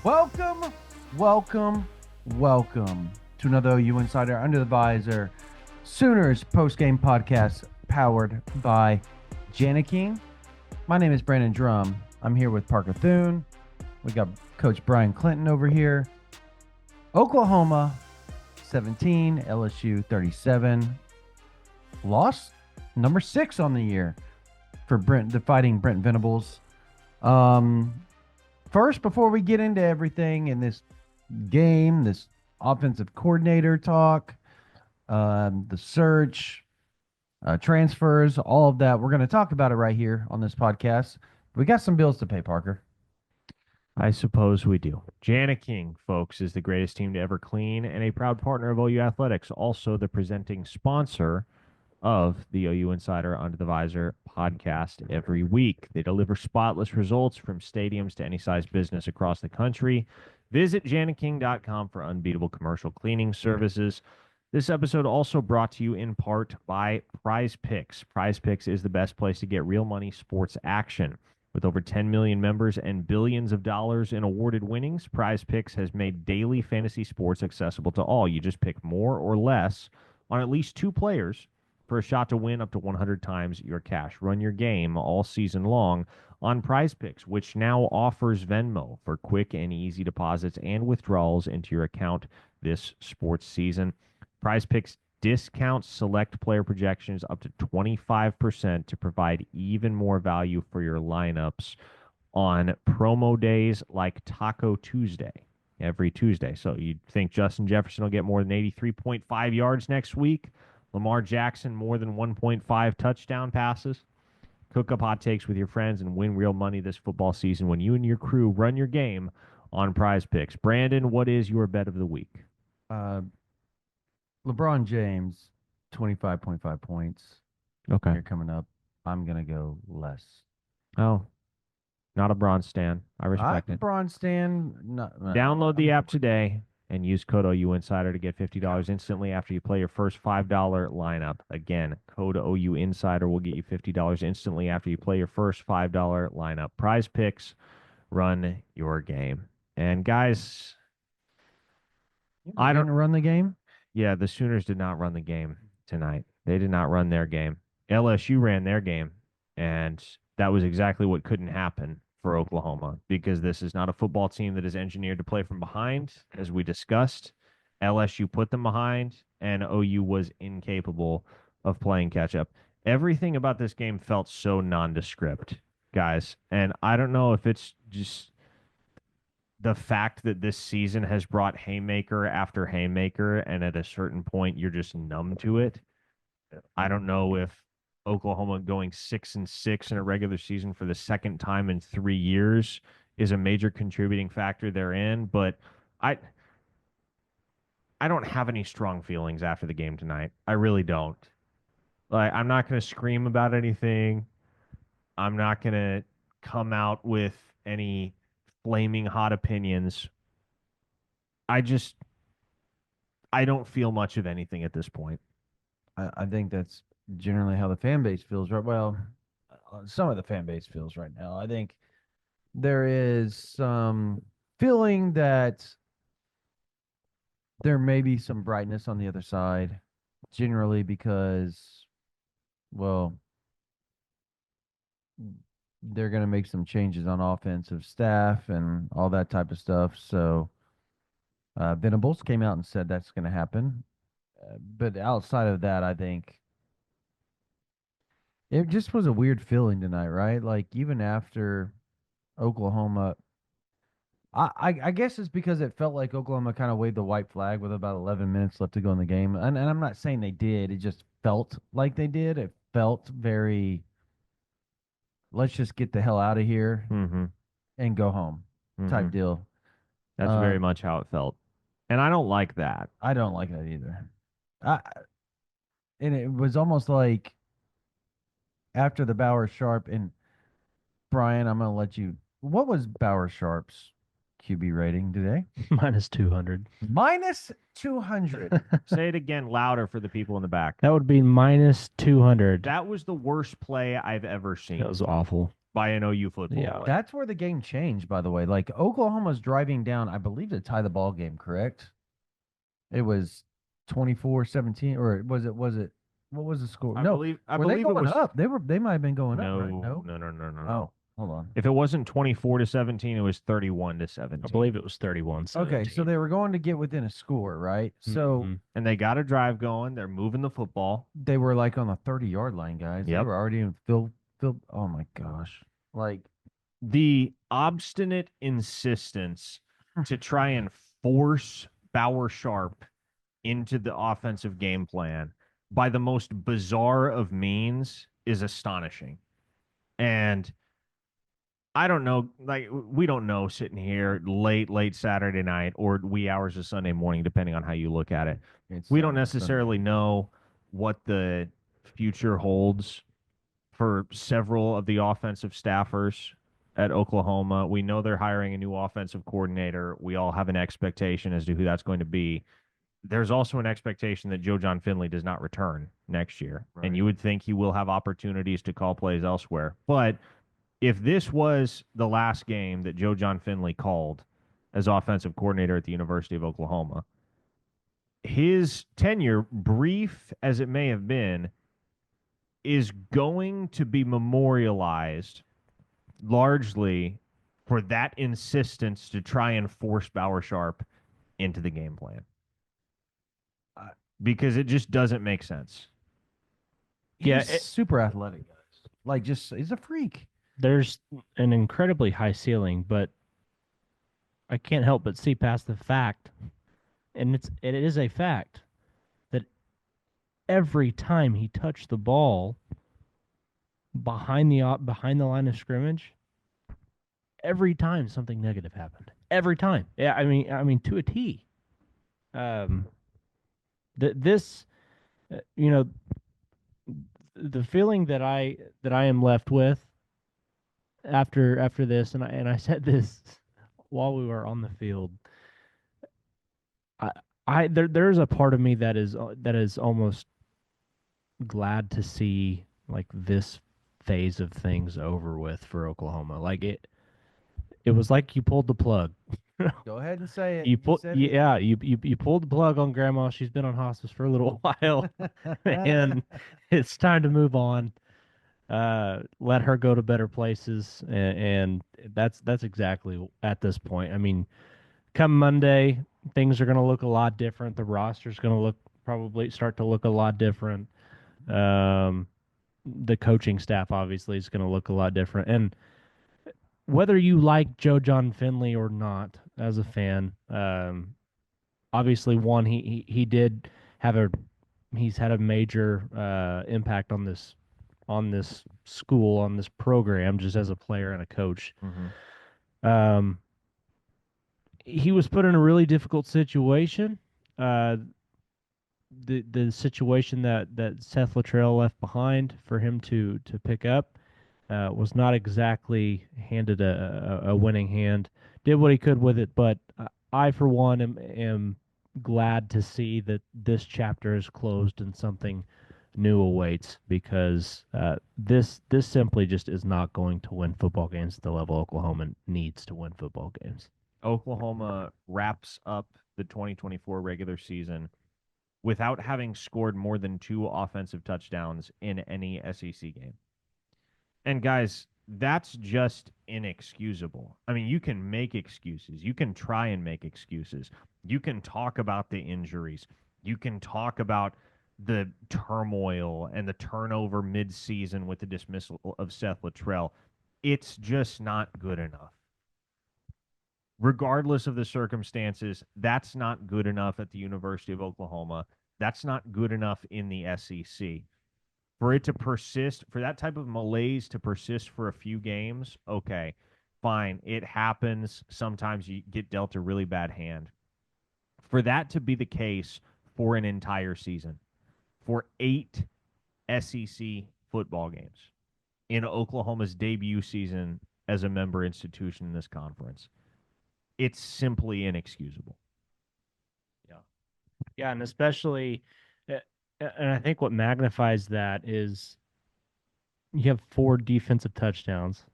Welcome, welcome, welcome to another OU Insider Under the Visor Sooners postgame podcast powered by Janiking. My name is Brandon Drumm. I'm here with Parker Thune. We got Coach Bryan Clinton over here. Oklahoma 17, LSU 37. Loss number 6 on the year for the Fighting Brent Venables. First, before we get into everything in this game, this offensive coordinator talk, the search, transfers, all of that, we're going to talk about it right here on this podcast. We got some bills to pay, Parker. I suppose we do. Janiking, folks, is the greatest team to ever clean and a proud partner of OU Athletics, also the presenting sponsor of the OU Insider Under the Visor podcast every week. They deliver spotless results from stadiums to any size business across the country. Visit janiking.com for unbeatable commercial cleaning services. This episode also brought to you in part by Prize Picks. Prize Picks is the best place to get real money sports action. With over 10 million members and billions of dollars in awarded winnings, Prize Picks has made daily fantasy sports accessible to all. You just pick more or less on at least 2 players for a shot to win up to 100 times your cash. Run your game all season long on Prize Picks, which now offers Venmo for quick and easy deposits and withdrawals into your account this sports season. Prize Picks discounts select player projections up to 25% to provide even more value for your lineups on promo days like Taco Tuesday, every Tuesday. So you'd think Justin Jefferson will get more than 83.5 yards next week. Lamar Jackson, more than 1.5 touchdown passes. Cook up hot takes with your friends and win real money this football season when you and your crew run your game on Prize Picks. Brandon, what is your bet of the week? LeBron James, 25.5 points. Okay. Here coming up. I'm going to go less. Oh, not a Bron stan. I respect it. Bron stan. Download the app today and use code OU Insider to get $50 instantly after you play your first $5 lineup. Again, code OU Insider will get you $50 instantly after you play your first $5 lineup. Prize Picks, run your game. And guys, I don't run the game. Yeah, the Sooners did not run the game tonight. They did not run their game. LSU ran their game, and that was exactly what couldn't happen for Oklahoma, because this is not a football team that is engineered to play from behind, as we discussed. LSU put them behind, and OU was incapable of playing catch-up. Everything about this game felt so nondescript, guys, and I don't know if it's just the fact that this season has brought haymaker after haymaker, and at a certain point, you're just numb to it. I don't know if Oklahoma going 6-6 in a regular season for the second time in 3 years is a major contributing factor therein, but I don't have any strong feelings after the game tonight. I really don't. Like, I'm not going to scream about anything. I'm not going to come out with any flaming hot opinions. I don't feel much of anything at this point. I think that's generally how the fan base feels, right? Well, some of the fan base feels right now. I think there is some feeling that there may be some brightness on the other side, generally because, well, they're going to make some changes on offensive staff and all that type of stuff. So Venables came out and said that's going to happen. But outside of that, I think it just was a weird feeling tonight, right? Like, even after Oklahoma, I guess it's because it felt like Oklahoma kind of waved the white flag with about 11 minutes left to go in the game. And I'm not saying they did. It just felt like they did. It felt very, let's just get the hell out of here and go home type deal. That's very much how it felt. And I don't like that. I don't like that either. And it was almost like after the Bauer Sharp, and Brian, I'm going to let you. What was Bauer Sharp's QB rating today? Minus 200. Minus 200. Say it again louder for the people in the back. That would be minus 200. That was the worst play I've ever seen. That was awful. by an OU football Yeah. player. That's where the game changed, by the way. Like Oklahoma's driving down, I believe, to tie the ball game, correct? It was 24-17, or was it what was the score? I No. believe Were they it going was up? They might have been going up, right? no, No. no. Oh, hold on. If it wasn't 24-17, it was 31-17. I believe it was 31. Okay, so they were going to get within a score, right? So Mhm. And they got a drive going. They're moving the football. they were like on the 30-yard line, guys. They Yep. were already in field. Oh my gosh. Like The obstinate insistence to try and force Bauer Sharp into the offensive game plan by the most bizarre of means is astonishing. And I don't know, like we don't know sitting here late Saturday night or wee hours of Sunday morning, depending on how you look at it. We don't necessarily know what the future holds for several of the offensive staffers at Oklahoma. We know they're hiring a new offensive coordinator. We all have an expectation as to who that's going to be. There's also an expectation that Joe John Finley does not return next year. Right. And you would think he will have opportunities to call plays elsewhere. But if this was the last game that Joe John Finley called as offensive coordinator at the University of Oklahoma, his tenure, brief as it may have been, is going to be memorialized largely for that insistence to try and force Bauer Sharp into the game plan. Because it just doesn't make sense. he's super athletic, guys. Like just he's a freak. There's an incredibly high ceiling, but I can't help but see past the fact, and it is a fact, that every time he touched the ball behind the line of scrimmage, every time something negative happened. Every time. Yeah, I mean to a T. This the feeling that I am left with after this, and I said this while we were on the field. There's a part of me that is almost glad to see like this phase of things over with for Oklahoma. Like it was like you pulled the plug. Go ahead and say it. You pulled the plug on Grandma. She's been on hospice for a little while, and it's time to move on. Let her go to better places, and that's exactly at this point. I mean, come Monday, things are going to look a lot different. The roster's going to probably start to look a lot different. The coaching staff obviously is going to look a lot different, and whether you like Joe John Finley or not as a fan, obviously he did have he's had a major impact on this school, on this program, just as a player and a coach. Mm-hmm. He was put in a really difficult situation. The situation that Seth Luttrell left behind for him to pick up was not exactly handed a winning hand. Did what he could with it, but I, for one, am glad to see that this chapter is closed and something new awaits, because this simply just is not going to win football games at the level Oklahoma needs to win football games. Oklahoma wraps up the 2024 regular season without having scored more than 2 offensive touchdowns in any SEC game. And guys, that's just inexcusable. I mean, you can make excuses. You can try and make excuses. You can talk about the injuries. You can talk about the turmoil and the turnover mid-season with the dismissal of Seth Luttrell. It's just not good enough. Regardless of the circumstances, that's not good enough at the University of Oklahoma. That's not good enough in the SEC. For it to persist, for that type of malaise to persist for a few games, okay, fine. It happens. Sometimes you get dealt a really bad hand. For that to be the case for an entire season, for 8 SEC football games in Oklahoma's debut season as a member institution in this conference, it's simply inexcusable. Yeah, and especially, and I think what magnifies that is you have 4 defensive touchdowns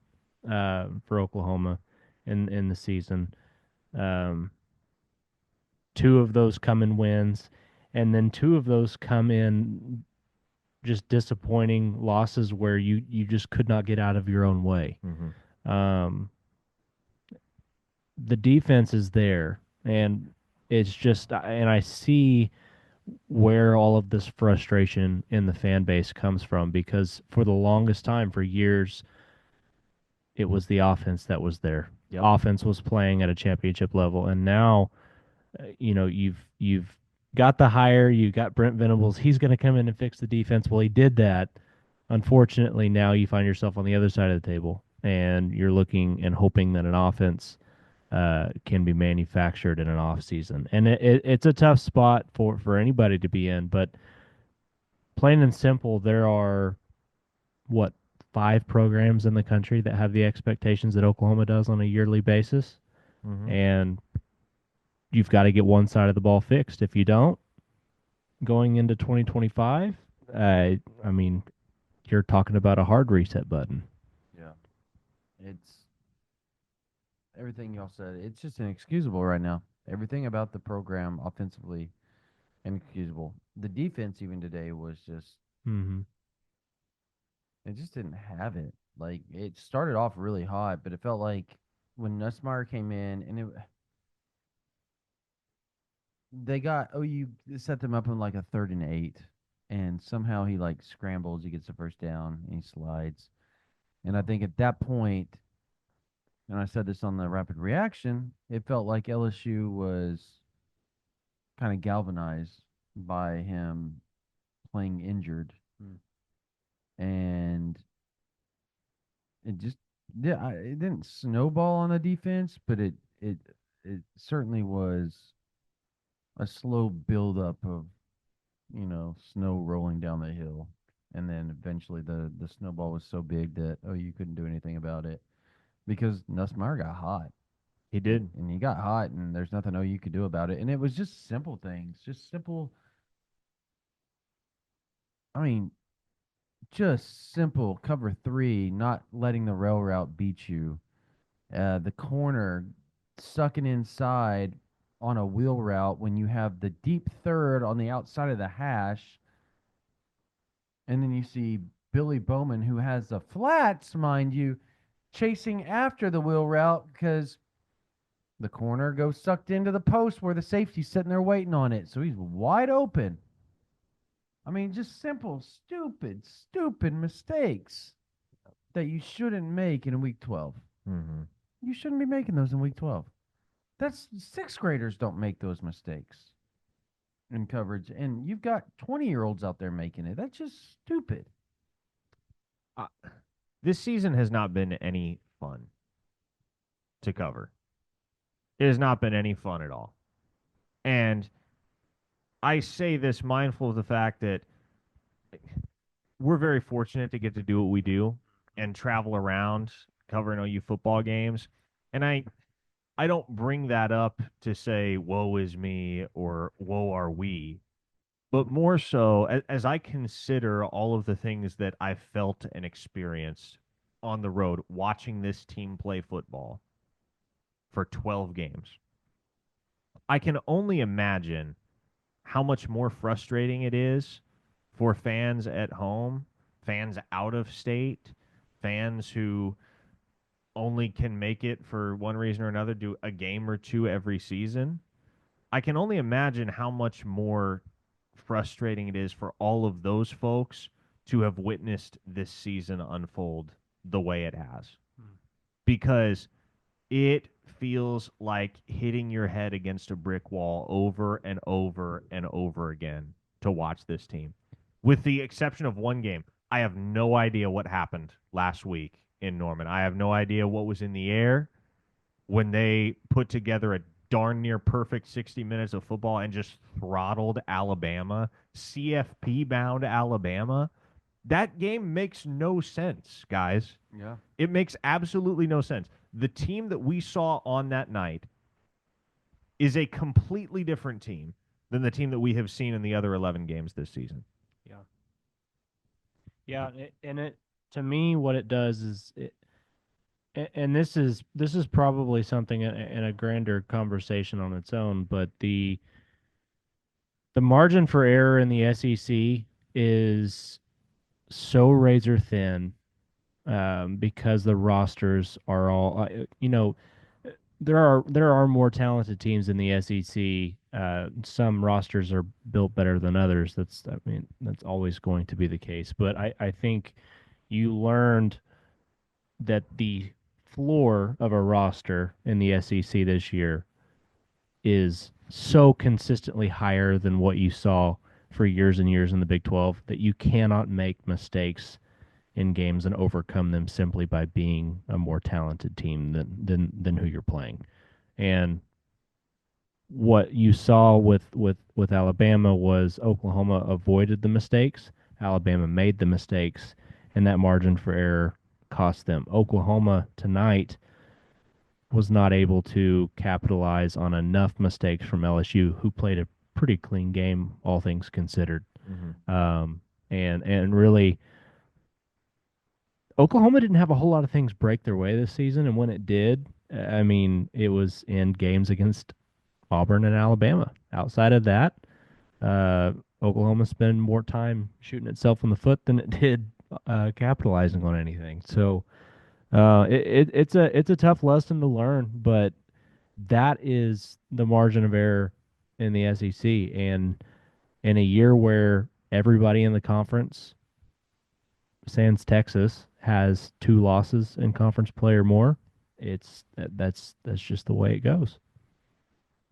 for Oklahoma in the season. 2 of those come in wins, and then 2 of those come in just disappointing losses where you just could not get out of your own way. The defense is there, and it's just, and I see where all of this frustration in the fan base comes from, because for the longest time, for years, it was the offense that was there. Yep. Offense was playing at a championship level, and now, you've got the hire, you got Brent Venables. He's going to come in and fix the defense. Well, he did that. Unfortunately, now you find yourself on the other side of the table, and you're looking and hoping that an offense can be manufactured in an off season. And it's a tough spot for anybody to be in, but plain and simple, there are, what, 5 programs in the country that have the expectations that Oklahoma does on a yearly basis. And you've got to get one side of the ball fixed. If you don't, going into 2025, I mean, you're talking about a hard reset button. Yeah. It's everything y'all said. It's just inexcusable right now. Everything about the program offensively, inexcusable. The defense even today was just, it just didn't have it. Like, it started off really hot, but it felt like when Nussmeier came in and they got OU set them up on like a 3rd and 8, and somehow he like scrambles, he gets the first down, and he slides. And I think at that point, and I said this on the rapid reaction, it felt like LSU was kind of galvanized by him playing injured, and it just it didn't snowball on the defense, but it certainly was a slow buildup of, snow rolling down the hill. And then eventually the snowball was so big that, you couldn't do anything about it because Nussmeier got hot. He did. And he got hot, and there's nothing you could do about it. And it was just simple things, just simple. I mean, just simple cover 3, not letting the rail route beat you. The corner sucking inside on a wheel route when you have the deep third on the outside of the hash. And then you see Billy Bowman, who has the flats, mind you, chasing after the wheel route because the corner goes sucked into the post where the safety's sitting there waiting on it. So he's wide open. I mean, just simple, stupid mistakes that you shouldn't make in week 12. You shouldn't be making those in week 12. That's 6th graders don't make those mistakes in coverage, and you've got 20-year-olds out there making it. That's just stupid. This season has not been any fun to cover. It has not been any fun at all. And I say this mindful of the fact that we're very fortunate to get to do what we do and travel around covering OU football games. And I don't bring that up to say, woe is me or woe are we, but more so as I consider all of the things that I felt and experienced on the road watching this team play football for 12 games. I can only imagine how much more frustrating it is for fans at home, fans out of state, fans who only can make it for one reason or another, do a game or 2 every season. I can only imagine how much more frustrating it is for all of those folks to have witnessed this season unfold the way it has. Because it feels like hitting your head against a brick wall over and over and over again to watch this team. With the exception of one game, I have no idea what happened last week in Norman. I have no idea what was in the air when they put together a darn near perfect 60 minutes of football and just throttled Alabama, CFP-bound Alabama. That game makes no sense, guys. Yeah. It makes absolutely no sense. The team that we saw on that night is a completely different team than the team that we have seen in the other 11 games this season. Yeah, and it, to me, what it does is And this is probably something in a grander conversation on its own, but the margin for error in the SEC is so razor thin, because the rosters are all, there are more talented teams in the SEC. Some rosters are built better than others. That's always going to be the case. But I think you learned that the floor of a roster in the SEC this year is so consistently higher than what you saw for years and years in the Big 12 that you cannot make mistakes in games and overcome them simply by being a more talented team than who you're playing. And what you saw with Alabama was Oklahoma avoided the mistakes, Alabama made the mistakes, and that margin for error cost them. Oklahoma tonight was not able to capitalize on enough mistakes from LSU, who played a pretty clean game, all things considered. And really, Oklahoma didn't have a whole lot of things break their way this season, and when it did, it was in games against Auburn and Alabama. Outside of that, Oklahoma spent more time shooting itself in the foot than it did capitalizing on anything. So it's a tough lesson to learn, but that is the margin of error in the SEC. And in a year where everybody in the conference, sans Texas, has 2 losses in conference play or more, that's just the way it goes.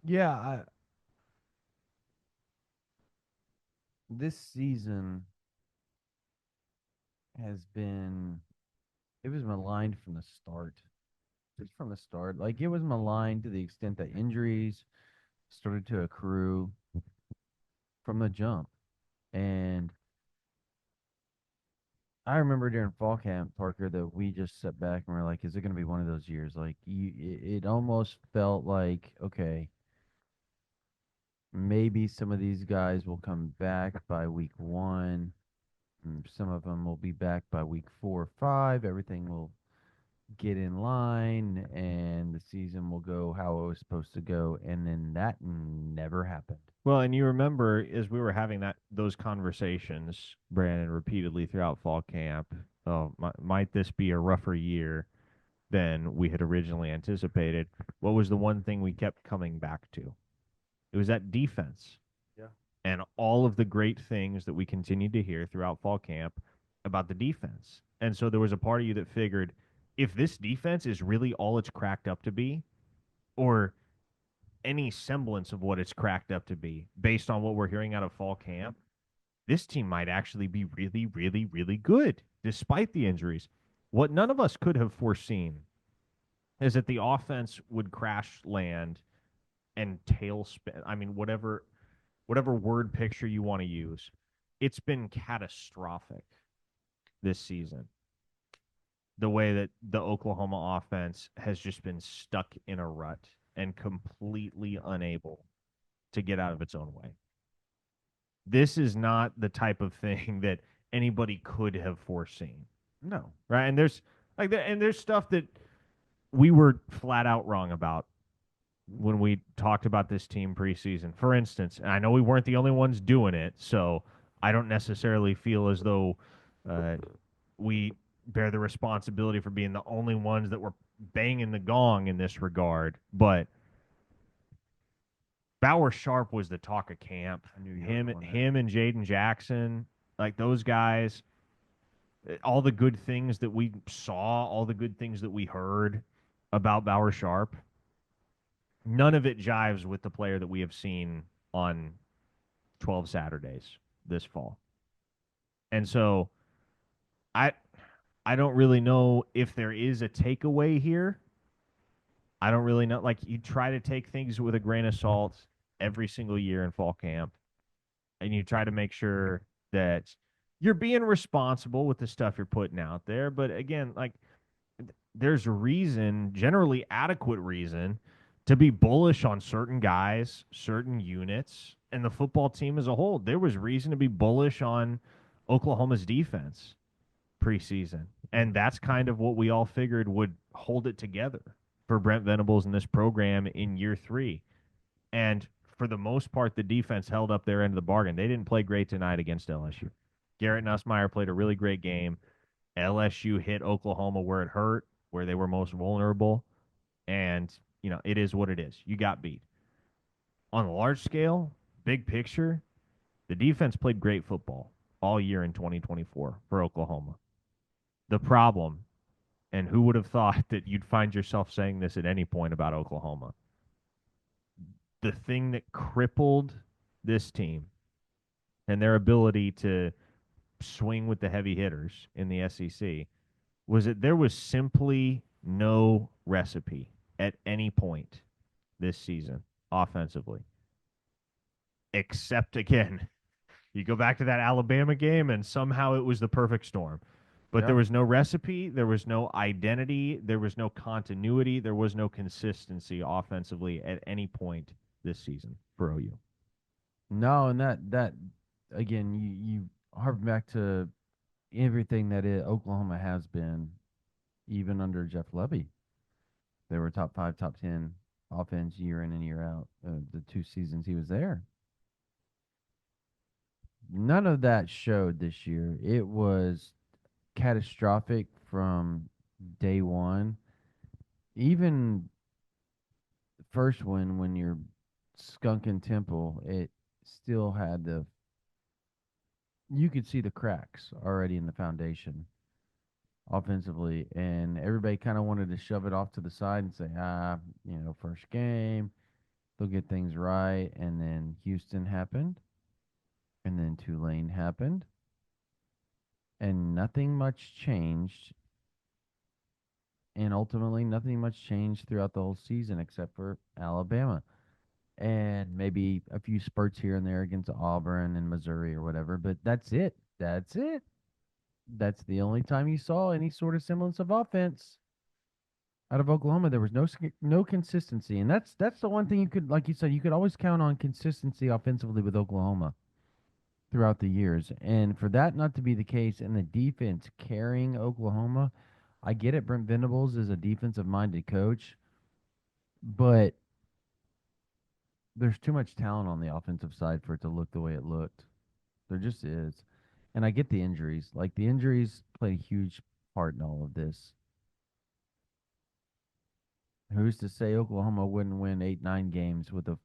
Yeah, this season has been, it was maligned from the start. Just from the start. Like, it was maligned to the extent that injuries started to accrue from the jump. And I remember during fall camp, Parker, that we just sat back and we're like, is it going to be one of those years? Like, it almost felt like, okay, maybe some of these guys will come back by week 1. Some of them will be back by week 4 or 5. Everything will get in line and the season will go how it was supposed to go. And then that never happened. Well, and you remember as we were having those conversations, Brandon, repeatedly throughout fall camp, oh, might this be a rougher year than we had originally anticipated? What was the one thing we kept coming back to? It was that defense. Yeah. And all of the great things that we continued to hear throughout fall camp about the defense. And so there was a part of you that figured, if this defense is really all it's cracked up to be, or any semblance of what it's cracked up to be based on what we're hearing out of fall camp, this team might actually be really, really, really good despite the injuries. What none of us could have foreseen is that the offense would crash land and tailspin. I mean, whatever word picture you want to use, it's been catastrophic this season. The way that the Oklahoma offense has just been stuck in a rut and completely unable to get out of its own way. This is not the type of thing that anybody could have foreseen. No. Right? And there's stuff that we were flat out wrong about when we talked about this team preseason. For instance, and I know we weren't the only ones doing it, so I don't necessarily feel as though we bear the responsibility for being the only ones that were banging the gong in this regard. But Bauer Sharp was the talk of camp. Him and Jaden Jackson, like those guys, all the good things that we saw, all the good things that we heard about Bauer Sharp, none of it jives with the player that we have seen on 12 Saturdays this fall. And so I don't really know if there is a takeaway here. I don't really know. Like, you try to take things with a grain of salt every single year in fall camp, and you try to make sure that you're being responsible with the stuff you're putting out there. But again, like, there's reason, generally adequate reason, to be bullish on certain guys, certain units, and the football team as a whole. There was reason to be bullish on Oklahoma's defense. preseason. And that's kind of what we all figured would hold it together for Brent Venables and this program in year 3. And for the most part, the defense held up their end of the bargain. They didn't play great tonight against LSU. Garrett Nussmeier played a really great game. LSU hit Oklahoma where it hurt, where they were most vulnerable. And, it is what it is. You got beat. On a large scale, big picture, the defense played great football all year in 2024 for Oklahoma. The problem, and who would have thought that you'd find yourself saying this at any point about Oklahoma, the thing that crippled this team and their ability to swing with the heavy hitters in the SEC was that there was simply no recipe at any point this season offensively. Except, again, you go back to that Alabama game and somehow it was the perfect storm. But there was no recipe, there was no identity, there was no continuity, there was no consistency offensively at any point this season for OU. No, and that again, you harp back to everything that Oklahoma has been, even under Jeff Lebby. They were top 5, top 10 offense year in and year out. The 2 seasons he was there. None of that showed this year. It was catastrophic from day one. Even first one, when you're skunking Temple, it still had you could see the cracks already in the foundation offensively, and everybody kind of wanted to shove it off to the side and say, first game, they'll get things right. And then Houston happened, and then Tulane happened, and nothing much changed. And ultimately, nothing much changed throughout the whole season except for Alabama. And maybe a few spurts here and there against Auburn and Missouri or whatever, but that's it. That's it. That's the only time you saw any sort of semblance of offense out of Oklahoma. There was no consistency, and that's the one thing you could, like you said, you could always count on consistency offensively with Oklahoma throughout the years. And for that not to be the case, and the defense carrying Oklahoma, I get it. Brent Venables is a defensive-minded coach, but there's too much talent on the offensive side for it to look the way it looked. There just is. And I get the injuries. Like, the injuries played a huge part in all of this. Who's to say Oklahoma wouldn't win 8-9 games with a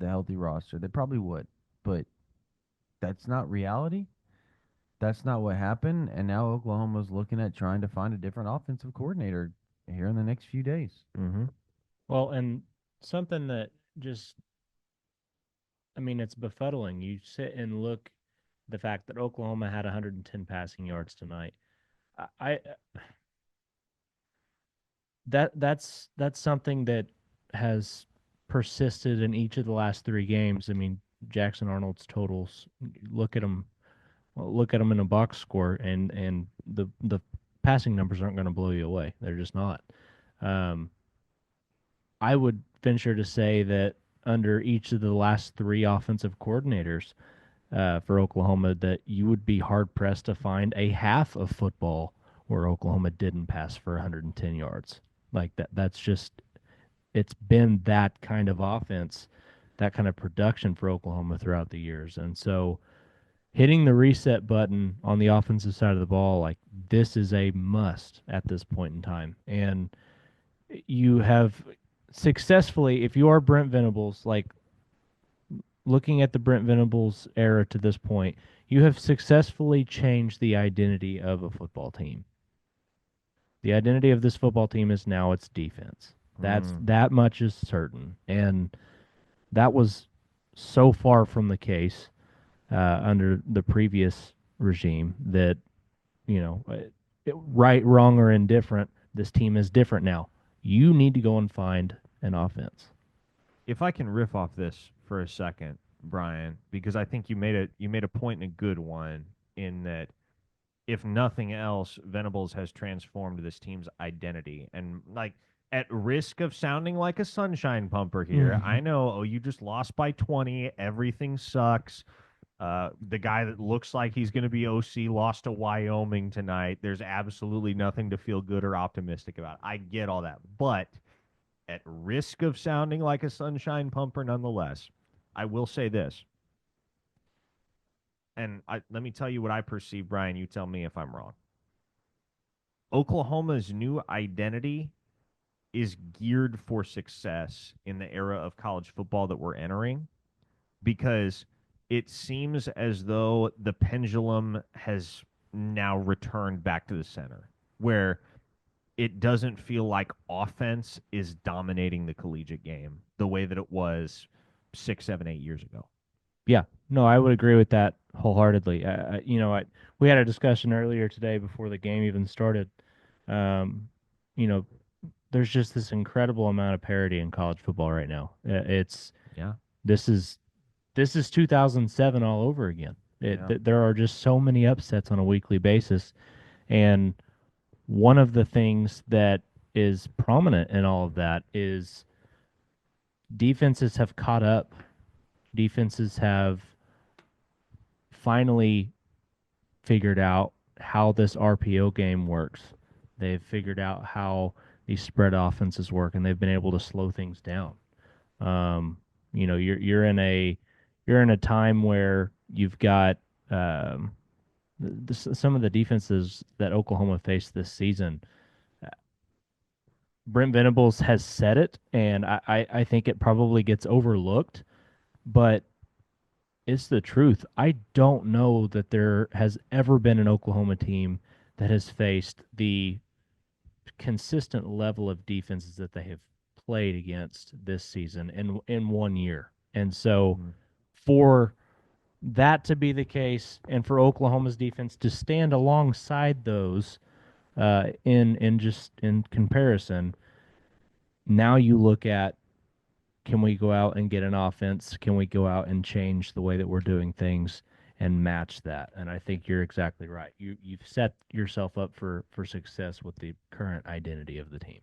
healthy roster? They probably would, but that's not reality. That's not what happened. And now Oklahoma's looking at trying to find a different offensive coordinator here in the next few days. Mm-hmm. Well, and something that just, it's befuddling. You sit and look the fact that Oklahoma had 110 passing yards tonight. That's something that has persisted in each of the last 3 games. Jackson Arnold's totals, look at them in a box score, and the passing numbers aren't going to blow you away. They're just not. I would venture to say that under each of the last 3 offensive coordinators for Oklahoma, that you would be hard-pressed to find a half of football where Oklahoma didn't pass for 110 yards. Like that's just, it's been that kind of offense, that kind of production for Oklahoma throughout the years. And so hitting the reset button on the offensive side of the ball, like, this is a must at this point in time. And you have successfully, if you are Brent Venables, like, looking at the Brent Venables era to this point, you have successfully changed the identity of a football team. The identity of this football team is now its defense. That much is certain. And that was so far from the case under the previous regime that, right, wrong, or indifferent, this team is different now. You need to go and find an offense. If I can riff off this for a second, Brian, because I think you made a point and a good one in that, if nothing else, Venables has transformed this team's identity. And, like, at risk of sounding like a sunshine pumper here, I know, you just lost by 20, everything sucks. The guy that looks like he's going to be OC lost to Wyoming tonight. There's absolutely nothing to feel good or optimistic about. I get all that. But at risk of sounding like a sunshine pumper nonetheless, I will say this. And let me tell you what I perceive, Brian. You tell me if I'm wrong. Oklahoma's new identity is geared for success in the era of college football that we're entering, because it seems as though the pendulum has now returned back to the center, where it doesn't feel like offense is dominating the collegiate game the way that it was 6, 7, 8 years ago. Yeah, no, I would agree with that wholeheartedly. We had a discussion earlier today before the game even started. You know, there's just this incredible amount of parity in college football right now. This is 2007 all over again. There are just so many upsets on a weekly basis, and one of the things that is prominent in all of that is defenses have caught up. Defenses have finally figured out how this RPO game works. They've figured out how these spread offenses work, and they've been able to slow things down. You're in a time where you've got some of the defenses that Oklahoma faced this season. Brent Venables has said it, and I think it probably gets overlooked, but it's the truth. I don't know that there has ever been an Oklahoma team that has faced the consistent level of defenses that they have played against this season in 1 year. And so for that to be the case, and for Oklahoma's defense to stand alongside those in comparison, now you look at, can we go out and get an offense? Can we go out and change the way that we're doing things and match that? And I think you're exactly right. You've set yourself up for success with the current identity of the team.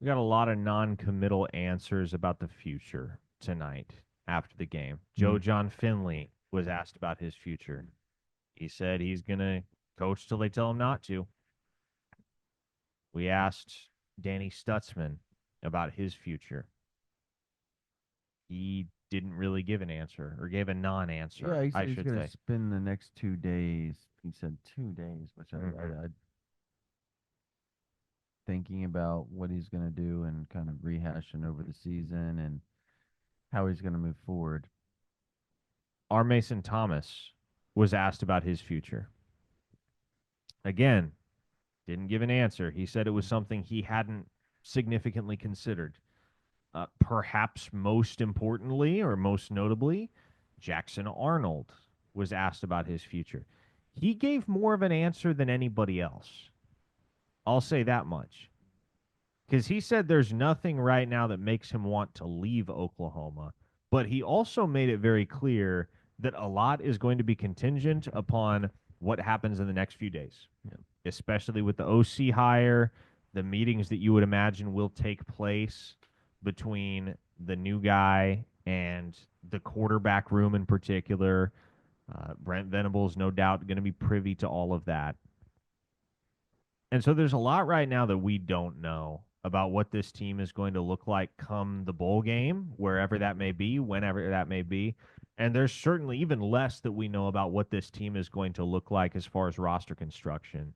We got a lot of non-committal answers about the future tonight after the game. Joe John Finley was asked about his future. He said he's going to coach till they tell him not to. We asked Danny Stutzman about his future. He didn't really give an answer, or gave a non-answer. Yeah, he's going to spend the next 2 days. He said 2 days, which I thinking about what he's going to do and kind of rehashing over the season and how he's going to move forward. R. Mason Thomas was asked about his future. Again, didn't give an answer. He said it was something he hadn't significantly considered. Perhaps most importantly, or most notably, Jackson Arnold was asked about his future. He gave more of an answer than anybody else. I'll say that much. Because he said there's nothing right now that makes him want to leave Oklahoma. But he also made it very clear that a lot is going to be contingent upon what happens in the next few days. Yeah. Especially with the OC hire, the meetings that you would imagine will take place between the new guy and the quarterback room in particular. Brent Venables, no doubt, going to be privy to all of that. And so there's a lot right now that we don't know about what this team is going to look like come the bowl game, wherever that may be, whenever that may be. And there's certainly even less that we know about what this team is going to look like as far as roster construction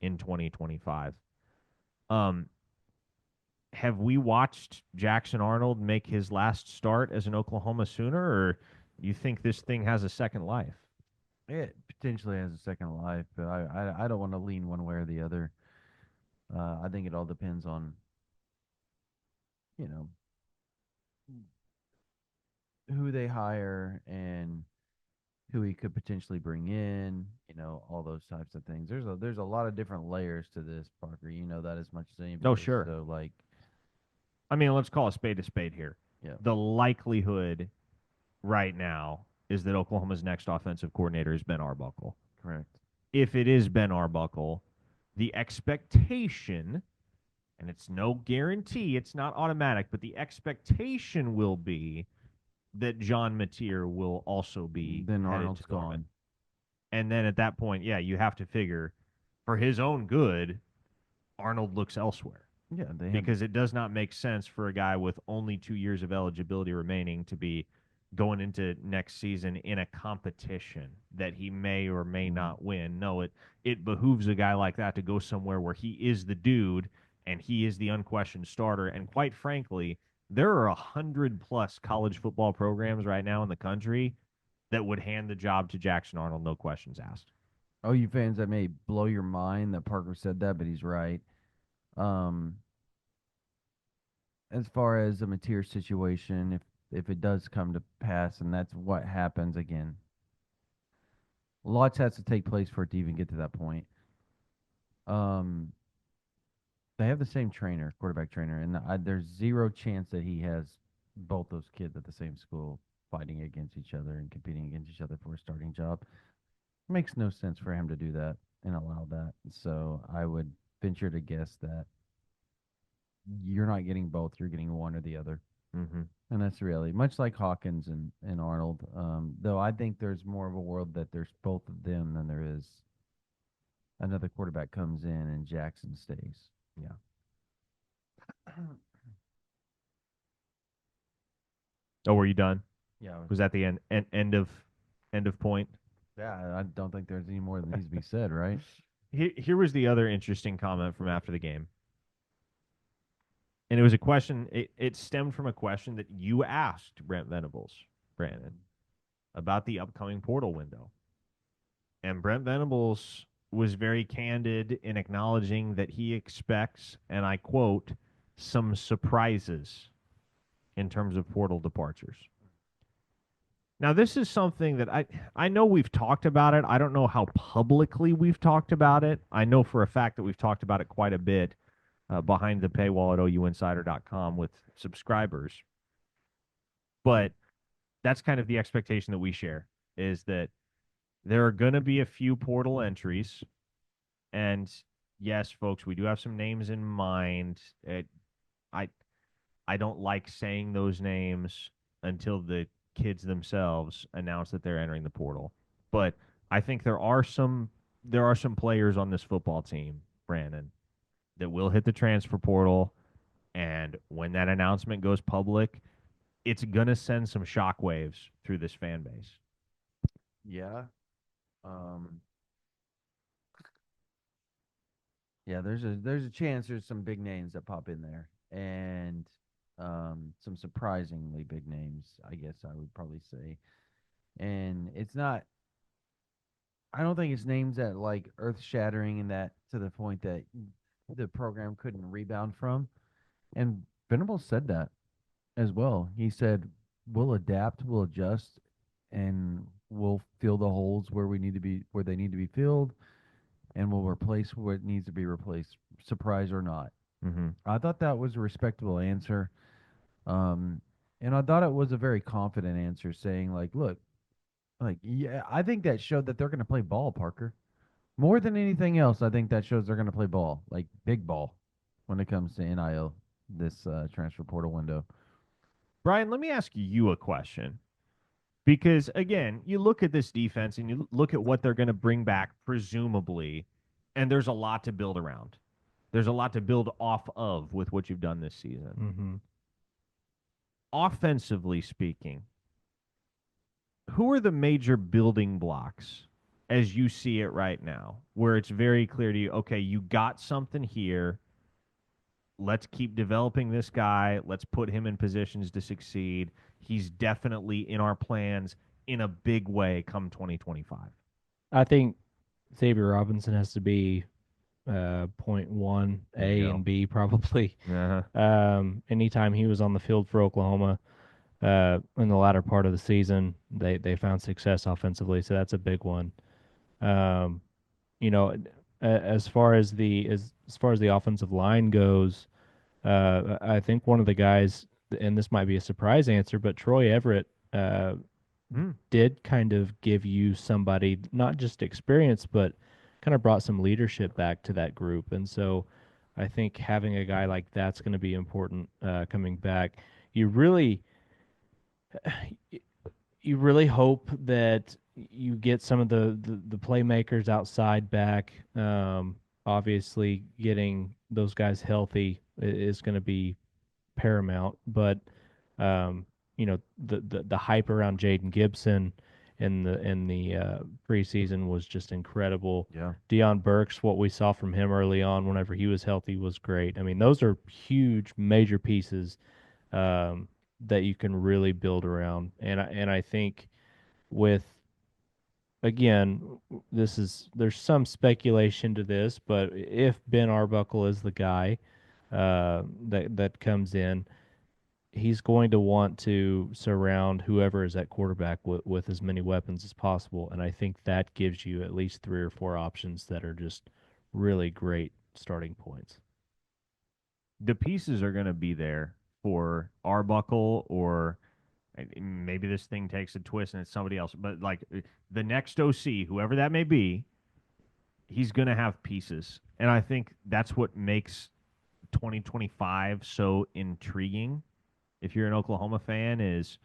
in 2025. Have we watched Jackson Arnold make his last start as an Oklahoma Sooner, or you think this thing has a second life? It potentially has a second life, but I don't want to lean one way or the other. I think it all depends on, who they hire and who he could potentially bring in, all those types of things. There's a lot of different layers to this, Parker. You know that as much as anybody. Oh, sure. So, I mean, let's call a spade here. Yeah. The likelihood right now is that Oklahoma's next offensive coordinator is Ben Arbuckle. Correct. If it is Ben Arbuckle, the expectation, and it's no guarantee, it's not automatic, but the expectation will be that John Mateer will also be Then headed Arnold's to Norman. gone. And then at that point, yeah, you have to figure for his own good, Arnold looks elsewhere. Yeah, Because it does not make sense for a guy with only 2 years of eligibility remaining to be going into next season in a competition that he may or may not win. No, it behooves a guy like that to go somewhere where he is the dude and he is the unquestioned starter. And quite frankly, there are 100+ college football programs right now in the country that would hand the job to Jackson Arnold, no questions asked. Oh, you fans, that may blow your mind that Parker said that, but he's right. As far as the Mateer situation, if it does come to pass, and that's what happens again, lots has to take place for it to even get to that point. They have the same trainer, quarterback trainer, and there's zero chance that he has both those kids at the same school fighting against each other and competing against each other for a starting job. It makes no sense for him to do that and allow that. So I would venture to guess that you're not getting both; you're getting one or the other. Mm-hmm. And that's the reality. Much like Hawkins and Arnold, though I think there's more of a world that there's both of them than there is another quarterback comes in and Jackson stays. Yeah. Oh, were you done? Yeah. Was that the end of point? Yeah, I don't think there's any more that needs to be said, right? Here was the other interesting comment from after the game. And it was a question, it stemmed from a question that you asked Brent Venables, Brandon, about the upcoming portal window. And Brent Venables was very candid in acknowledging that he expects, and I quote, some surprises in terms of portal departures. Now, this is something that I know we've talked about it. I don't know how publicly we've talked about it. I know for a fact that we've talked about it quite a bit behind the paywall at ouinsider.com with subscribers. But that's kind of the expectation that we share, is that there are going to be a few portal entries. And yes, folks, we do have some names in mind. I don't like saying those names until the kids themselves announce that they're entering the portal. But I think there are some players on this football team, Brandon, that will hit the transfer portal, and when that announcement goes public, it's gonna send some shockwaves through this fan base. Yeah. Yeah, there's a chance there's some big names that pop in there, and some surprisingly big names, I guess I would probably say. And it's not. I don't think it's names that like earth shattering and that to the point that the program couldn't rebound from. And Venables said that as well. He said, "We'll adapt, we'll adjust, and we'll fill the holes where we need to be, where they need to be filled, and we'll replace what needs to be replaced, surprise or not." Mm-hmm. I thought that was a respectable answer, and I thought it was a very confident answer, saying like, "Look, like yeah, I think that showed that they're going to play ball, Parker. More than anything else, I think that shows they're going to play ball, like big ball, when it comes to NIL this transfer portal window." Brian, let me ask you a question. Because, again, you look at this defense and you look at what they're going to bring back, presumably, and there's a lot to build around. There's a lot to build off of with what you've done this season. Mm-hmm. Offensively speaking, who are the major building blocks as you see it right now, where it's very clear to you, okay, you got something here. Let's keep developing this guy. Let's put him in positions to succeed. He's definitely in our plans in a big way come 2025. I think Xavier Robinson has to be point one, A and B probably. Uh-huh. Anytime he was on the field for Oklahoma in the latter part of the season, they found success offensively, so that's a big one. As far as the offensive line goes, I think one of the guys, and this might be a surprise answer, but Troy Everett did kind of give you somebody, not just experience, but kind of brought some leadership back to that group. And so I think having a guy like that's going to be important coming back. you really hope that you get some of the playmakers outside back. Obviously, getting those guys healthy is going to be paramount. But the hype around Jaden Gibson in the preseason was just incredible. Yeah. Deion Burks, what we saw from him early on, whenever he was healthy, was great. I mean, those are huge, major pieces that you can really build around. And I think with again, there's some speculation to this, but if Ben Arbuckle is the guy that comes in, he's going to want to surround whoever is at quarterback with as many weapons as possible. And I think that gives you at least 3 or 4 options that are just really great starting points. The pieces are going to be there for Arbuckle, or maybe this thing takes a twist and it's somebody else. But like the next OC, whoever that may be, he's going to have pieces. And I think that's what makes 2025 so intriguing. If you're an Oklahoma fan, is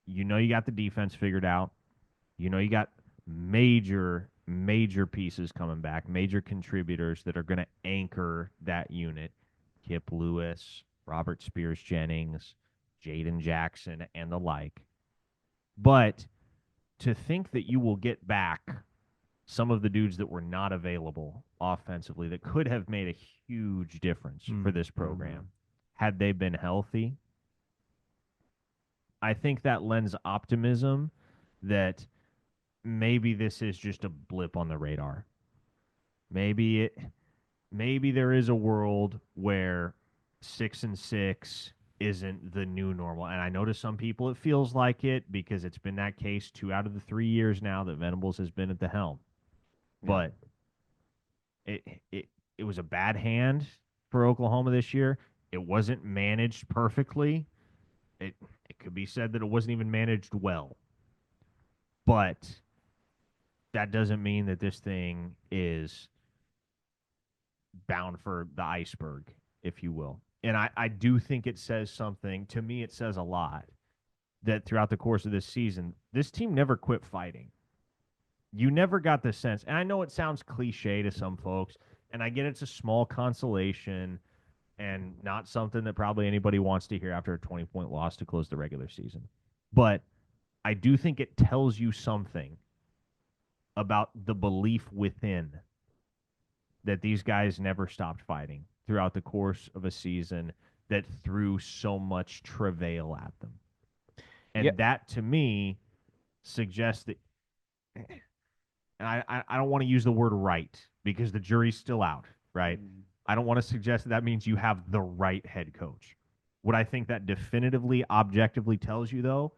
you got the defense figured out. You got major pieces coming back, major contributors that are going to anchor that unit. Kip Lewis, Robert Spears Jennings, Jaden Jackson, and the like. But to think that you will get back some of the dudes that were not available offensively that could have made a huge difference for this program had they been healthy, I think that lends optimism that maybe this is just a blip on the radar. Maybe there is a world where 6-6 isn't the new normal. And I know to some people it feels like it because it's been that case 2 out of the 3 years now that Venables has been at the helm. Yeah. But it was a bad hand for Oklahoma this year. It wasn't managed perfectly. It could be said that it wasn't even managed well. But that doesn't mean that this thing is bound for the iceberg, if you will. And I do think it says something. To me, it says a lot that throughout the course of this season, this team never quit fighting. You never got the sense, and I know it sounds cliche to some folks, and I get it's a small consolation and not something that probably anybody wants to hear after a 20-point loss to close the regular season. But I do think it tells you something about the belief within that these guys never stopped fighting throughout the course of a season that threw so much travail at them. And that, to me, suggests that and I don't want to use the word right because the jury's still out, right? I don't want to suggest that means you have the right head coach. What I think that definitively, objectively tells you, though,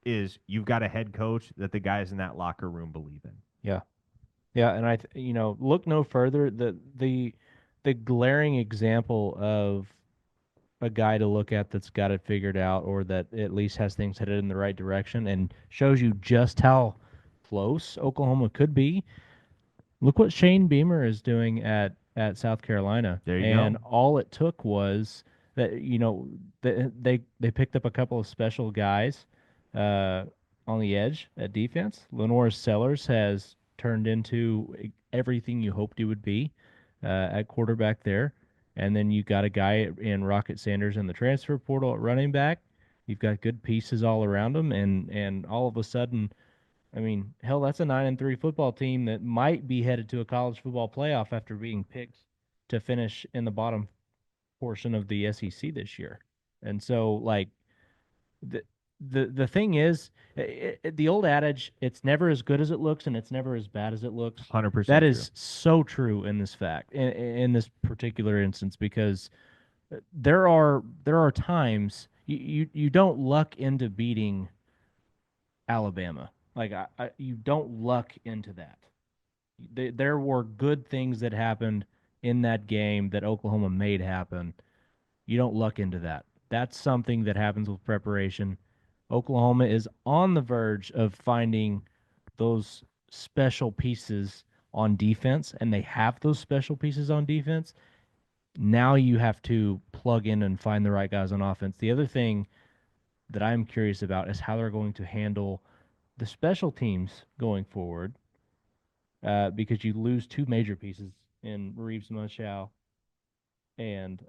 is you've got a head coach that the guys in that locker room believe in. Yeah. Yeah, and look no further. The glaring example of a guy to look at that's got it figured out, or that at least has things headed in the right direction, and shows you just how close Oklahoma could be. Look what Shane Beamer is doing at South Carolina. There you and go. All it took was that they picked up a couple of special guys on the edge at defense. Lenore Sellers has turned into everything you hoped he would be at quarterback there. And then you got a guy in Rocket Sanders in the transfer portal at running back. You've got good pieces all around them, and all of a sudden, I mean, hell, that's a 9-3 football team that might be headed to a college football playoff after being picked to finish in the bottom portion of the SEC this year. And so, like, the thing is, the old adage, it's never as good as it looks and it's never as bad as it looks. 100%. That is so true in this fact, in this particular instance, because there are times you don't luck into beating Alabama. Like you don't luck into that. There were good things that happened in that game that Oklahoma made happen. You don't luck into that. That's something that happens with preparation. Oklahoma is on the verge of finding those special pieces on defense, and they have those special pieces on defense. Now you have to plug in and find the right guys on offense. The other thing that I'm curious about is how they're going to handle the special teams going forward, because you lose two major pieces in Reeves Munchau and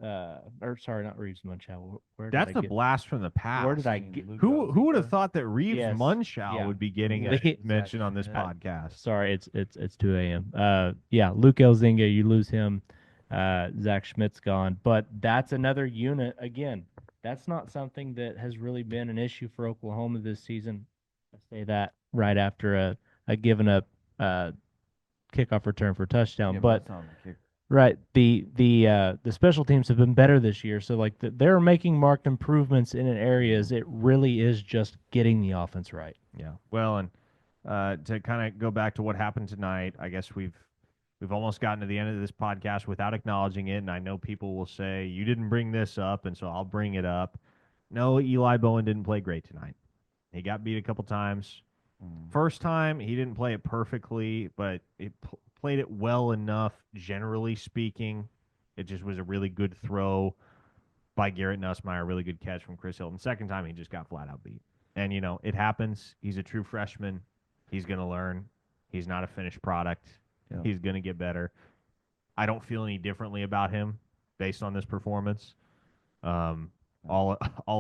or sorry, not Reeves Munchau. Where did That's I the get? blast from the past. Where did I mean, get? Luke Who would have Alzingler? thought that Reeves Yes, Munchau yeah. would be getting Zach a mention on this Schmidt. podcast? Sorry, it's 2 a.m. Yeah, Luke Elzinga, you lose him. Zach Schmidt's gone, but that's another unit again. That's not something that has really been an issue for Oklahoma this season. I say that right after a given up kickoff return for a touchdown, Yeah, but that's not the kick. right, the special teams have been better this year. So like they're making marked improvements in areas. It really is just getting the offense right. Yeah. Well, and to kind of go back to what happened tonight, I guess we've almost gotten to the end of this podcast without acknowledging it, and I know people will say you didn't bring this up, and so I'll bring it up. No, Eli Bowen didn't play great tonight. He got beat a couple times. First time, he didn't play it perfectly, but it played it well enough, generally speaking. It just was a really good throw by Garrett Nussmeier, really good catch from Chris Hilton. Second time, he just got flat out beat. And, it happens. He's a true freshman. He's going to learn. He's not a finished product. Yeah. He's going to get better. I don't feel any differently about him based on this performance. All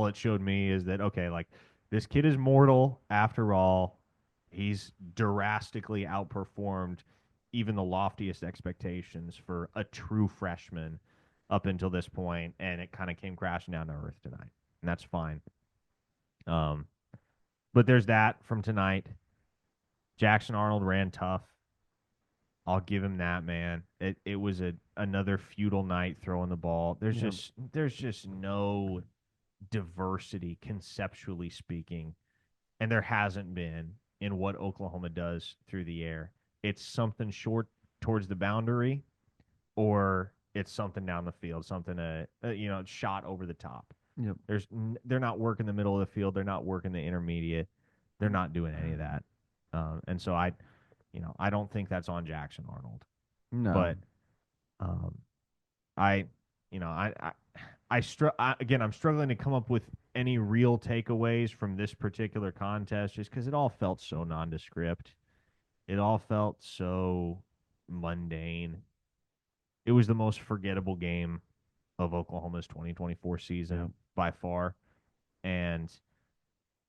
it showed me is that, okay, like, this kid is mortal after all. He's drastically outperformed even the loftiest expectations for a true freshman up until this point, and it kind of came crashing down to earth tonight, and that's fine. But there's that from tonight. Jackson Arnold ran tough. I'll give him that, man. It was another futile night throwing the ball. There's just no diversity conceptually speaking, and there hasn't been in what Oklahoma does through the air. It's something short towards the boundary, or it's something down the field, something shot over the top. Yep. They're not working the middle of the field. They're not working the intermediate. They're not doing any of that. And so I don't think that's on Jackson Arnold. No. But again, I'm struggling to come up with any real takeaways from this particular contest just because it all felt so nondescript. It all felt so mundane. It was the most forgettable game of Oklahoma's 2024 season by far. And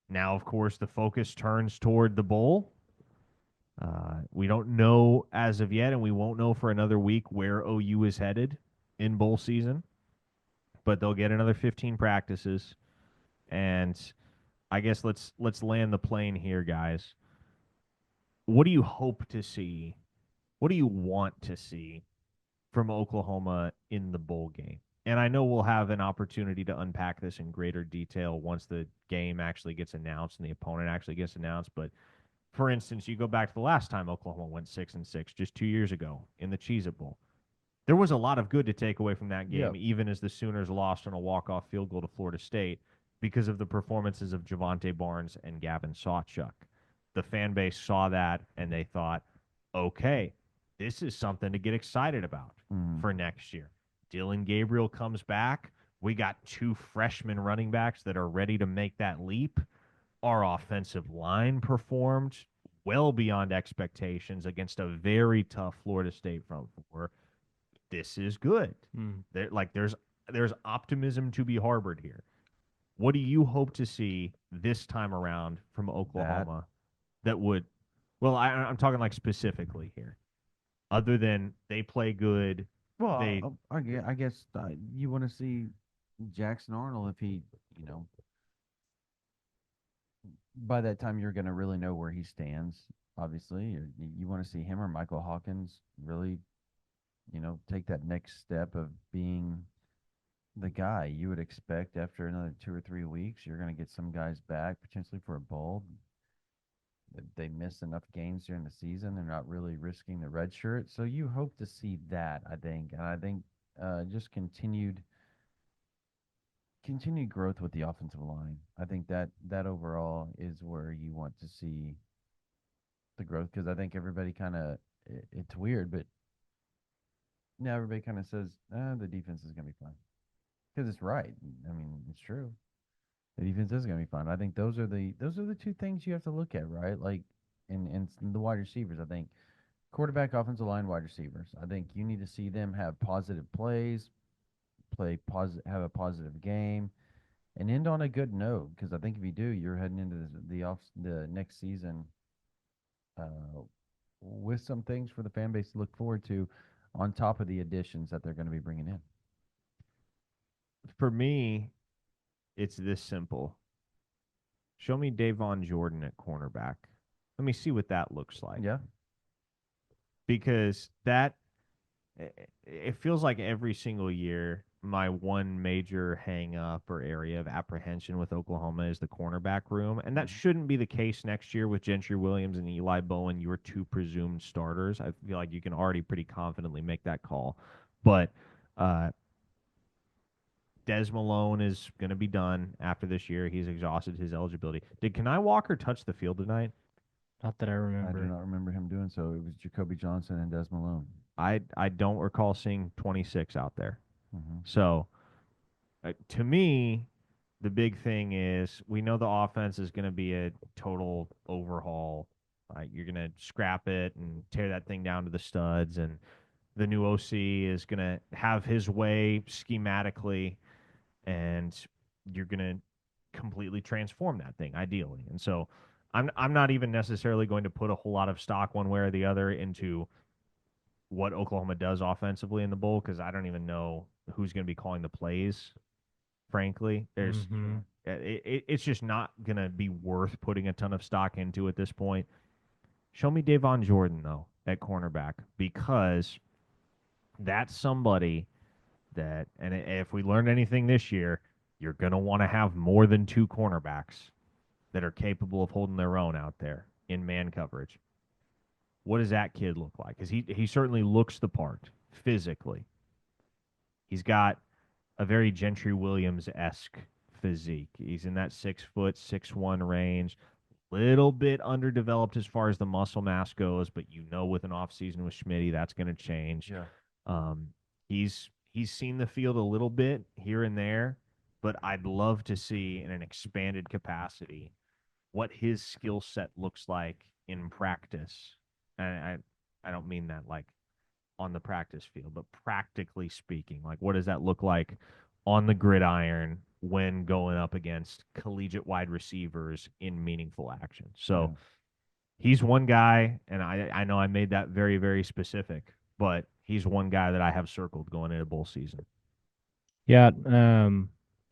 now, of course, the focus turns toward the bowl. We don't know as of yet, and we won't know for another week where OU is headed in bowl season. But they'll get another 15 practices. And I guess let's land the plane here, guys. What do you hope to see? What do you want to see from Oklahoma in the bowl game? And I know we'll have an opportunity to unpack this in greater detail once the game actually gets announced and the opponent actually gets announced. But for instance, you go back to the last time Oklahoma went 6-6, just 2 years ago in the Cheez-It Bowl. There was a lot of good to take away from that game, even as the Sooners lost on a walk-off field goal to Florida State because of the performances of Javonte Barnes and Gavin Sawchuk. The fan base saw that, and they thought, okay, this is something to get excited about for next year. Dylan Gabriel comes back. We got two freshman running backs that are ready to make that leap. Our offensive line performed well beyond expectations against a very tough Florida State front four. This is good. There's optimism to be harbored here. What do you hope to see this time around from Oklahoma that would? Well, I'm talking like specifically here. Other than they play good. Well, I guess you want to see Jackson Arnold if he, by that time you're going to really know where he stands. Obviously, you want to see him or Michael Hawkins really, take that next step of being the guy. You would expect after another 2 or 3 weeks, you're going to get some guys back potentially for a bowl. They miss enough games during the season. They're not really risking the red shirt. So you hope to see that, I think. And I think just continued growth with the offensive line. I think that overall is where you want to see the growth, because I think everybody kind of, it's weird, but now everybody kind of says, the defense is going to be fine. Because it's right. I mean, it's true. The defense is going to be fun. I think those are the two things you have to look at, right? Like in the wide receivers. I think quarterback, offensive line, wide receivers. I think you need to see them have positive plays, have a positive game, and end on a good note. Because I think if you do, you're heading into the next season uh, with some things for the fan base to look forward to, on top of the additions that they're going to be bringing in. For me, it's this simple. Show me Davon Jordan at cornerback. Let me see what that looks like. Yeah. Because it feels like every single year my one major hang up or area of apprehension with Oklahoma is the cornerback room. And that shouldn't be the case next year with Gentry Williams and Eli Bowen, your two presumed starters. I feel like you can already pretty confidently make that call. But Des Malone is going to be done after this year. He's exhausted his eligibility. Did Kenai Walker touch the field tonight? Not that I remember. I do not remember him doing so. It was Jacoby Johnson and Des Malone. I don't recall seeing 26 out there. Mm-hmm. So, to me, the big thing is we know the offense is going to be a total overhaul. You're going to scrap it and tear that thing down to the studs, and the new OC is going to have his way schematically, and you're going to completely transform that thing, ideally. And so I'm not even necessarily going to put a whole lot of stock one way or the other into what Oklahoma does offensively in the bowl, because I don't even know who's going to be calling the plays. Frankly, it's just not going to be worth putting a ton of stock into at this point. Show me Davon Jordan, though, at cornerback, because that's somebody that, and if we learned anything this year, you're going to want to have more than two cornerbacks that are capable of holding their own out there in man coverage. What does that kid look like? Because he certainly looks the part physically. He's got a very Gentry Williams-esque physique. He's in that 6', 6'1" range. Little bit underdeveloped as far as the muscle mass goes, but with an offseason with Schmitty, that's going to change. Yeah. He's seen the field a little bit here and there, but I'd love to see in an expanded capacity what his skill set looks like in practice. And I don't mean that like on the practice field, but practically speaking, like what does that look like on the gridiron when going up against collegiate wide receivers in meaningful action? So he's one guy, and I know I made that very, very specific, but he's one guy that I have circled going into bowl season. Yeah,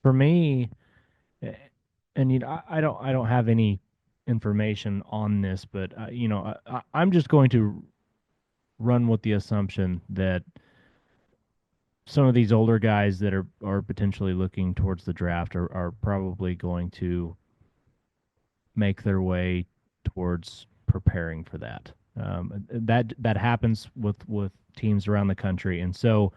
for me, and I don't have any information on this, but I'm just going to run with the assumption that some of these older guys that are potentially looking towards the draft are probably going to make their way towards preparing for that. That happens with teams around the country, and so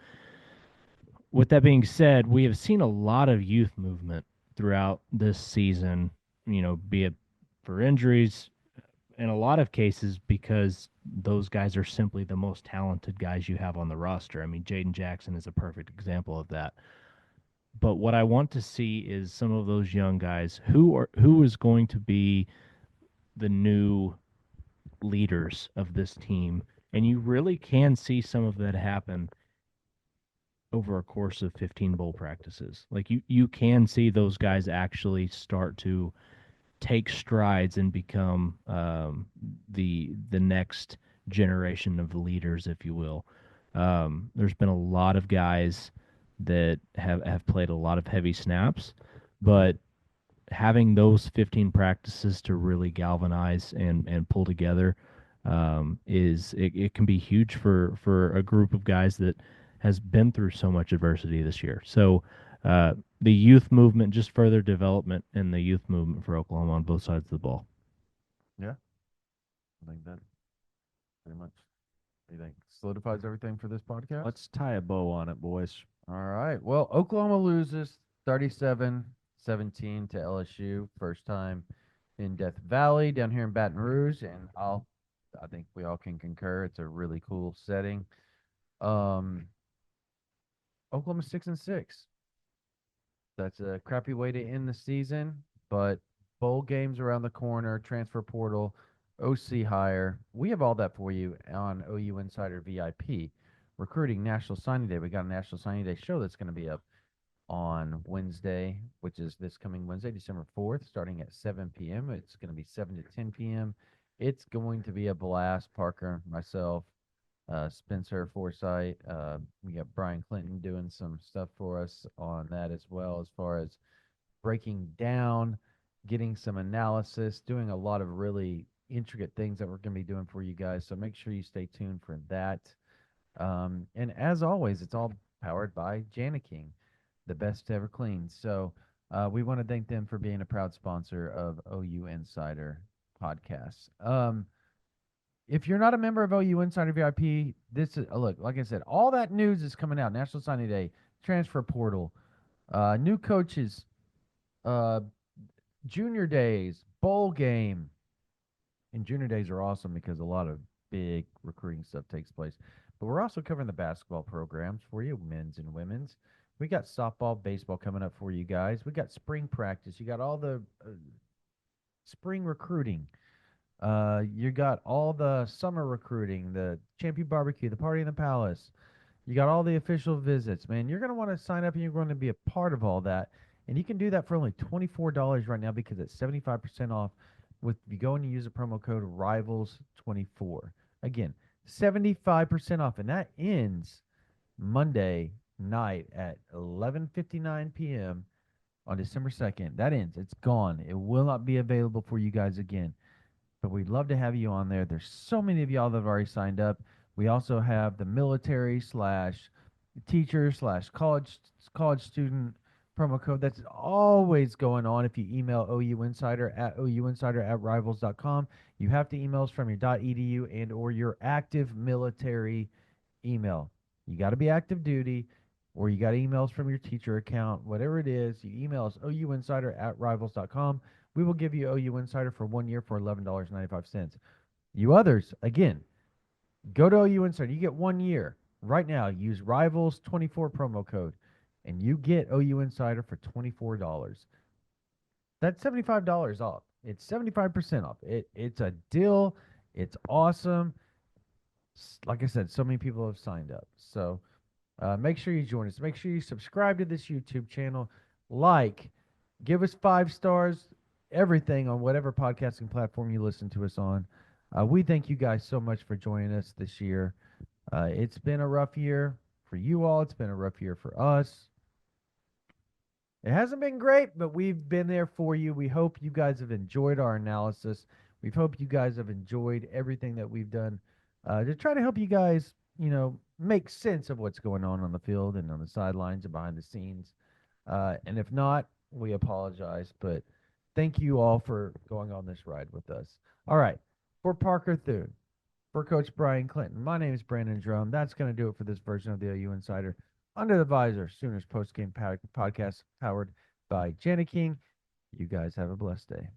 with that being said, we have seen a lot of youth movement throughout this season. Be it for injuries, in a lot of cases because those guys are simply the most talented guys you have on the roster. I mean, Jaden Jackson is a perfect example of that. But what I want to see is some of those young guys who is going to be the new leaders of this team, and you really can see some of that happen over a course of 15 bowl practices. Like you can see those guys actually start to take strides and become the next generation of leaders, if you will. There's been a lot of guys that have played a lot of heavy snaps, but having those 15 practices to really galvanize and pull together it can be huge for a group of guys that has been through so much adversity this year. So the youth movement, just further development in the youth movement for Oklahoma on both sides of the ball. Yeah. I think that pretty much, what do you think, solidifies everything for this podcast? Let's tie a bow on it, boys. All right. Well, Oklahoma loses 37-17 to LSU. First time in Death Valley down here in Baton Rouge, and I think we all can concur it's a really cool setting. Oklahoma 6-6. That's a crappy way to end the season, but bowl games around the corner, transfer portal, OC hire. We have all that for you on OU Insider VIP. Recruiting National Signing Day. We got a National Signing Day show that's going to be up on Wednesday, which is this coming Wednesday, December 4th, starting at 7 p.m. It's going to be 7 to 10 p.m. It's going to be a blast. Parker, myself, Spencer Forsythe. We got Bryan Clinton doing some stuff for us on that as well, as far as breaking down, getting some analysis, doing a lot of really intricate things that we're going to be doing for you guys. So make sure you stay tuned for that. And as always, it's all powered by King, the best to ever clean. So we want to thank them for being a proud sponsor of OU Insider Podcasts. If you're not a member of OU Insider VIP, this is look, like I said, all that news is coming out. National Signing Day, transfer portal, new coaches, junior days, bowl game. And junior days are awesome because a lot of big recruiting stuff takes place. But we're also covering the basketball programs for you, men's and women's. We got softball, baseball coming up for you guys. We got spring practice. You got all the spring recruiting. You got all the summer recruiting, the Champion Barbecue, the Party in the Palace. You got all the official visits, man. You're going to want to sign up and you're going to be a part of all that. And you can do that for only $24 right now because it's 75% off with if you go and you use the promo code RIVALS24. Again, 75% off. And that ends Monday night at 11:59 p.m. on December 2nd. That ends. It's gone. It will not be available for you guys again. But we'd love to have you on there. There's so many of y'all that have already signed up. We also have the military / teacher / college student promo code that's always going on. If you email ouinsider@rivals.com, you have to email us from your .edu and or your active military email. You got to be active duty, or you got emails from your teacher account, whatever it is. You email us ouinsider@rivals.com. We will give you OU Insider for 1 year for $11.95. You others, again, go to OU Insider. You get 1 year. Right now, use Rivals24 promo code, and you get OU Insider for $24. That's $75 off. It's 75% off. It's a deal. It's awesome. Like I said, so many people have signed up. So make sure you join us. Make sure you subscribe to this YouTube channel. Give us 5 stars, everything on whatever podcasting platform you listen to us on. We thank you guys so much for joining us this year. It's been a rough year for you all. It's been a rough year for us. It hasn't been great, but we've been there for you. We hope you guys have enjoyed our analysis. We hope you guys have enjoyed everything that we've done to try to help you guys, make sense of what's going on the field and on the sidelines and behind the scenes. And if not, we apologize. But thank you all for going on this ride with us. All right. For Parker Thune, for Coach Bryan Clinton, my name is Brandon Drumm. That's going to do it for this version of the OU Insider Under the Visor Sooners postgame podcast powered by King. You guys have a blessed day.